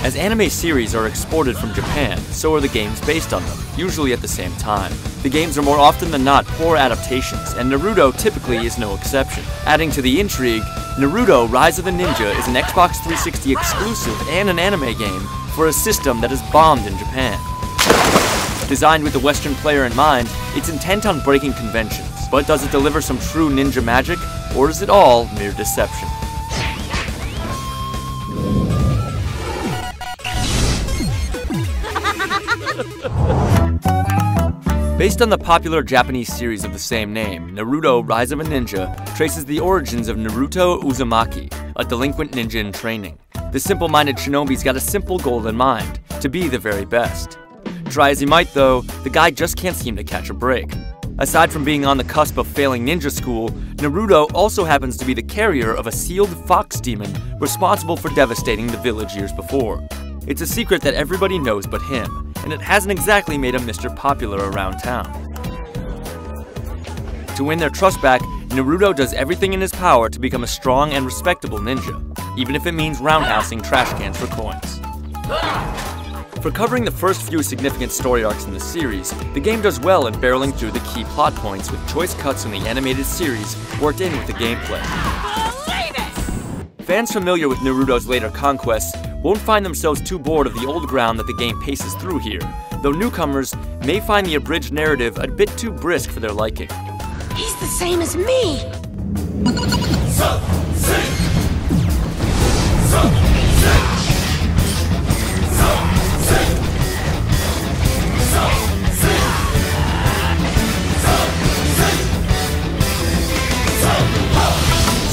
As anime series are exported from Japan, so are the games based on them, usually at the same time. The games are more often than not poor adaptations, and Naruto typically is no exception. Adding to the intrigue, Naruto Rise of the Ninja is an Xbox 360 exclusive and an anime game for a system that is bombed in Japan. Designed with the Western player in mind, it's intent on breaking conventions. But does it deliver some true ninja magic, or is it all mere deception? Based on the popular Japanese series of the same name, Naruto Rise of a Ninja traces the origins of Naruto Uzumaki, a delinquent ninja in training. The simple-minded shinobi's got a simple goal in mind, to be the very best. Try as he might though, the guy just can't seem to catch a break. Aside from being on the cusp of failing ninja school, Naruto also happens to be the carrier of a sealed fox demon responsible for devastating the village years before. It's a secret that everybody knows but him, and it hasn't exactly made him Mr. Popular around town. To win their trust back, Naruto does everything in his power to become a strong and respectable ninja, even if it means roundhousing trash cans for coins. For covering the first few significant story arcs in the series, the game does well in barreling through the key plot points with choice cuts from the animated series worked in with the gameplay. Fans familiar with Naruto's later conquests won't find themselves too bored of the old ground that the game paces through here, though newcomers may find the abridged narrative a bit too brisk for their liking. He's the same as me!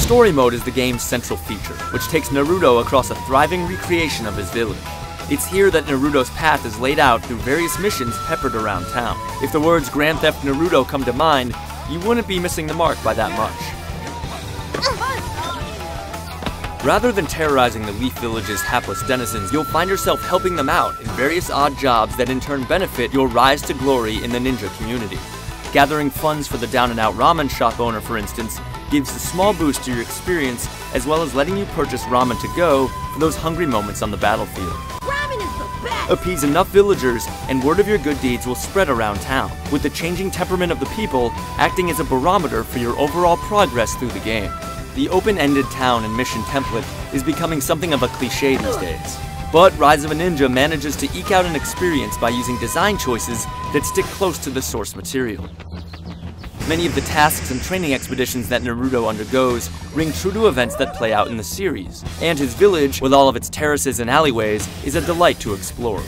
Story mode is the game's central feature, which takes Naruto across a thriving recreation of his village. It's here that Naruto's path is laid out through various missions peppered around town. If the words Grand Theft Naruto come to mind, you wouldn't be missing the mark by that much. Rather than terrorizing the Leaf Village's hapless denizens, you'll find yourself helping them out in various odd jobs that in turn benefit your rise to glory in the ninja community. Gathering funds for the down-and-out ramen shop owner, for instance, gives a small boost to your experience, as well as letting you purchase ramen to go for those hungry moments on the battlefield. Ramen is the best! Appease enough villagers, and word of your good deeds will spread around town, with the changing temperament of the people acting as a barometer for your overall progress through the game. The open-ended town and mission template is becoming something of a cliché these days. But Rise of a Ninja manages to eke out an experience by using design choices that stick close to the source material. Many of the tasks and training expeditions that Naruto undergoes ring true to events that play out in the series, and his village, with all of its terraces and alleyways, is a delight to explore.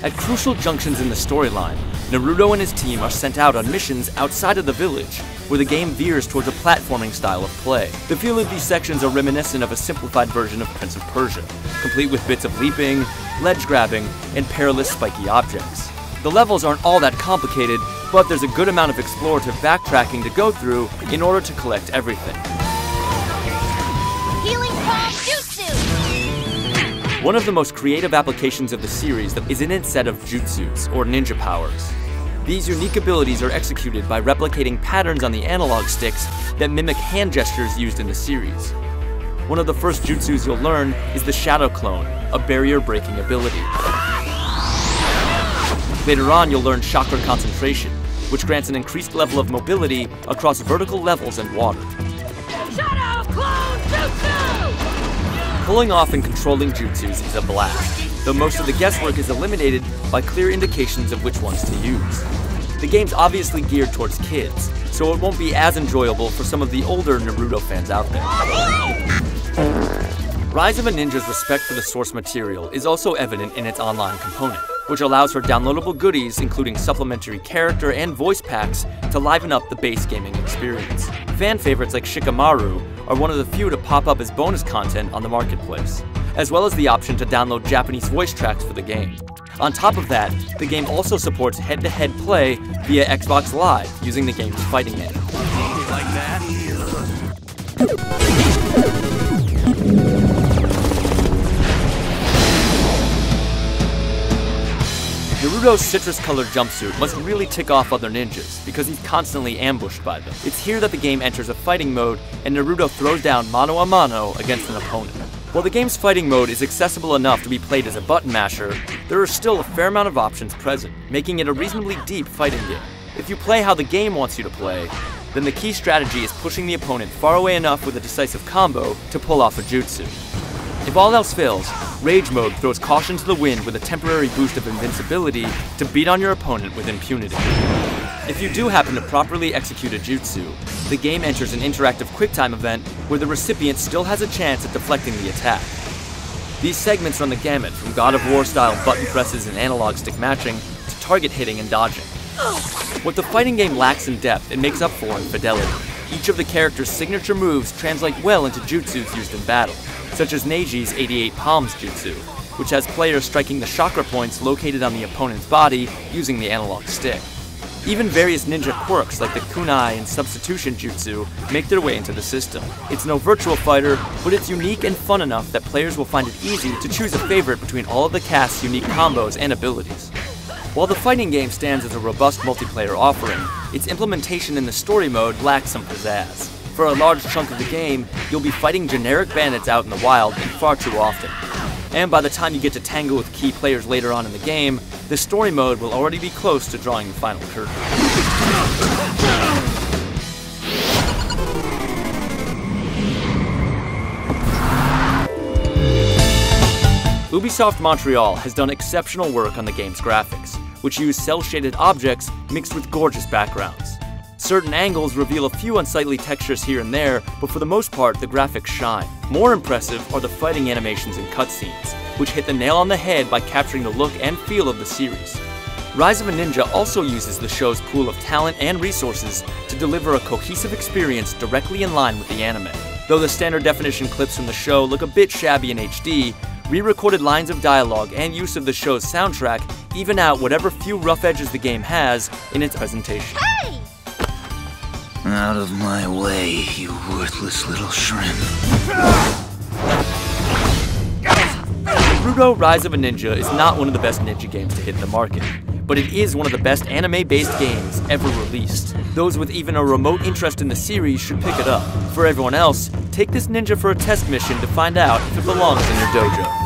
At crucial junctions in the storyline, Naruto and his team are sent out on missions outside of the village, where the game veers towards a platforming style of play. The feel of these sections are reminiscent of a simplified version of Prince of Persia, complete with bits of leaping, ledge grabbing, and perilous spiky objects. The levels aren't all that complicated, but there's a good amount of explorative backtracking to go through in order to collect everything. Healing Palm Jutsu! One of the most creative applications of the series is in its set of jutsus, or ninja powers. These unique abilities are executed by replicating patterns on the analog sticks that mimic hand gestures used in the series. One of the first jutsus you'll learn is the Shadow Clone, a barrier-breaking ability. Later on, you'll learn Chakra Concentration, which grants an increased level of mobility across vertical levels and water. Shadow Clone Jutsu! Pulling off and controlling jutsus is a blast, though most of the guesswork is eliminated by clear indications of which ones to use. The game's obviously geared towards kids, so it won't be as enjoyable for some of the older Naruto fans out there. Rise of a Ninja's respect for the source material is also evident in its online component, which allows for downloadable goodies including supplementary character and voice packs to liven up the base gaming experience. Fan favorites like Shikamaru are one of the few to pop up as bonus content on the marketplace, as well as the option to download Japanese voice tracks for the game. On top of that, the game also supports head-to-head play via Xbox Live using the game's fighting engine. Like that? Naruto's citrus-colored jumpsuit must really tick off other ninjas, because he's constantly ambushed by them. It's here that the game enters a fighting mode, and Naruto throws down mano a mano against an opponent. While the game's fighting mode is accessible enough to be played as a button masher, there are still a fair amount of options present, making it a reasonably deep fighting game. If you play how the game wants you to play, then the key strategy is pushing the opponent far away enough with a decisive combo to pull off a jutsu. If all else fails, Rage Mode throws caution to the wind with a temporary boost of invincibility to beat on your opponent with impunity. If you do happen to properly execute a jutsu, the game enters an interactive QuickTime event where the recipient still has a chance at deflecting the attack. These segments run the gamut from God of War style button presses and analog stick matching to target hitting and dodging. What the fighting game lacks in depth, it makes up for in fidelity. Each of the character's signature moves translate well into jutsus used in battle, such as Neiji's 88 Palms jutsu, which has players striking the chakra points located on the opponent's body using the analog stick. Even various ninja quirks like the kunai and substitution jutsu make their way into the system. It's no virtual fighter, but it's unique and fun enough that players will find it easy to choose a favorite between all of the cast's unique combos and abilities. While the fighting game stands as a robust multiplayer offering, its implementation in the story mode lacks some pizzazz. For a large chunk of the game, you'll be fighting generic bandits out in the wild and far too often. And by the time you get to tangle with key players later on in the game, the story mode will already be close to drawing the final curtain. Ubisoft Montreal has done exceptional work on the game's graphics, which use cel-shaded objects mixed with gorgeous backgrounds. Certain angles reveal a few unsightly textures here and there, but for the most part, the graphics shine. More impressive are the fighting animations and cutscenes, which hit the nail on the head by capturing the look and feel of the series. Rise of a Ninja also uses the show's pool of talent and resources to deliver a cohesive experience directly in line with the anime. Though the standard definition clips from the show look a bit shabby in HD, re-recorded lines of dialogue and use of the show's soundtrack even out whatever few rough edges the game has in its presentation. Hey! Out of my way, you worthless little shrimp. Naruto Rise of a Ninja is not one of the best ninja games to hit the market, but it is one of the best anime-based games ever released. Those with even a remote interest in the series should pick it up. For everyone else, take this ninja for a test mission to find out if it belongs in your dojo.